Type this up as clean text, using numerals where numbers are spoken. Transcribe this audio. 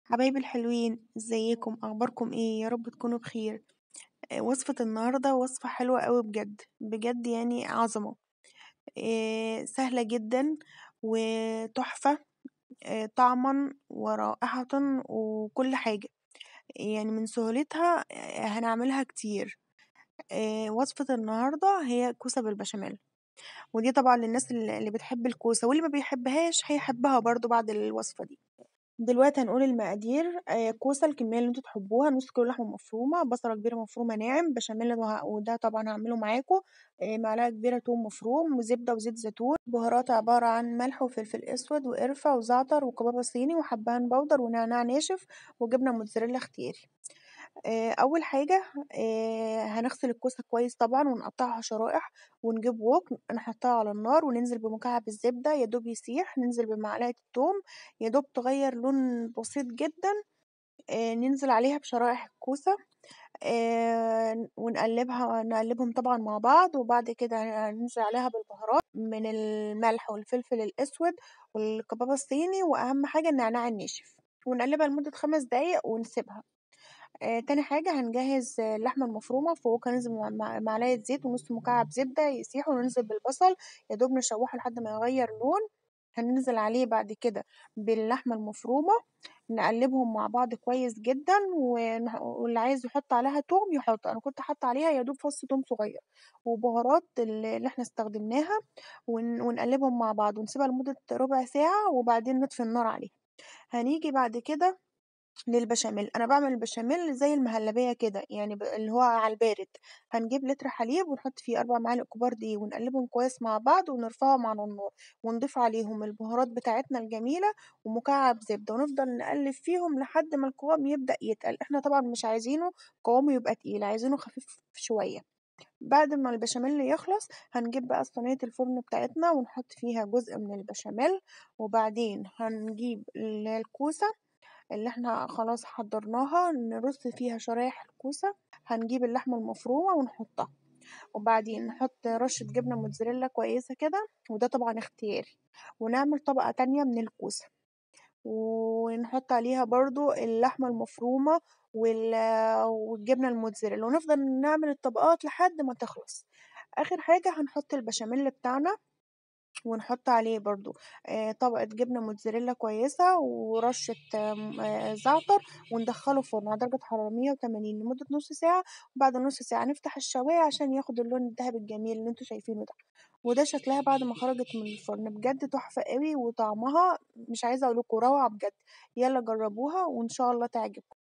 حبايبي الحلوين، ازيكم؟ اخباركم ايه؟ يا رب تكونوا بخير. وصفة النهاردة وصفة حلوة قوي بجد بجد، يعني عظمة. سهلة جدا وتحفة. طعما ورائحة وكل حاجة. يعني من سهولتها هنعملها كتير. وصفة النهاردة هي كوسة بالبشاميل. ودي طبعا للناس اللي بتحب الكوسة، واللي ما بيحبهاش هيحبها برضو بعد الوصفة دي. دلوقتي هنقول المقادير. كوسة الكمية اللي انتوا تحبوها، نص كيلو لحمة مفرومة، بصلة كبيرة مفرومة ناعم، بشاميل وده طبعا هعمله معاكم. معلقة كبيرة توم مفروم وزبدة وزيت زيتون. بهارات عبارة عن ملح وفلفل اسود وقرفة وزعتر وكبابة صيني وحبهان بودر ونعناع ناشف وجبنة موتزاريلا اختياري. أول حاجة، هنغسل الكوسة كويس طبعًا ونقطعها شرائح، ونجيب وok نحطها على النار وننزل بمكعب الزبدة يادوب يسيح، ننزل بمعلقة التوم يادوب تغيّر لون بسيط جدًا، ننزل عليها بشرائح الكوسة. نقلبهم طبعًا مع بعض، وبعد كده هننزل عليها بالبهارات من الملح والفلفل الأسود والكبابة الصيني، وأهم حاجة النعناع الناشف، ونقلبها لمدة 5 دقايق ونسيبها. تاني حاجة هنجهّز اللحمة المفرومة، في وok هننزل معلقة زيت ونُص مكعب زبدة يسيحوا، وننزل بالبصل يا دوب نشوّحه لحد ما يغيّر لون. هننزل عليه بعد كده باللحمة المفرومة، نقلّبهم مع بعض كويس جدًا، واللي عايز يحط عليها توم يحط، أنا كنت حاطة عليها يا دوب فص توم صغير، وبهارات اللي إحنا استخدمناها، ونقلّبهم مع بعض ونسيبها لمدة ربع ساعة، وبعدين نطفي النار عليها. هنيجي بعد كده للبشاميل. أنا باعمل البشاميل زي المهلبية كده، يعني اللي هو على البارد. هنجيب لتر حليب ونحط فيه 4 معالق كبار دقيق ونقلبهم كويس مع بعض ونرفعهم على النار، ونضيف عليهم البهارات بتاعتنا الجميلة ومكعب زبدة، ونفضل نقلب فيهم لحد ما القوام يبدأ يتقل. احنا طبعا مش عايزينه قوامه يبقى تقيل، عايزينه خفيف شوية. بعد ما البشاميل يخلص هنجيب بقى صينية الفرن بتاعتنا ونحط فيها جزء من البشاميل، وبعدين هنجيب الكوسة اللي إحنا خلاص حضّرناها، نرص فيها شرايح الكوسة، هنجيب اللحمة المفرومة ونحطها، وبعدين نحط رشة جبنة موتزاريلا كويسة كده، وده طبعًا اختياري، ونعمل طبقة تانية من الكوسة، ونحط عليها برضه اللحمة المفرومة والجبنة الموتزاريلا، ونفضل نعمل الطبقات لحد ما تخلص. آخر حاجة هنحط البشاميل بتاعنا، ونحط عليه برضه طبقة جبنة موتزاريلا كويسة ورشة زعتر، وندخّله فرن على درجة حرارة 180 لمدة نُص ساعة، وبعد نُص ساعة نفتح الشواية عشان ياخد اللون الدهبي الجميل اللي أنتم شايفينه ده. وده شكلها بعد ما خرجت من الفرن، بجد تحفة أوي وطعمها مش عايزة أقول لكم روعة بجد. يالّا جرّبوها وإن شاء الله تعجبكم.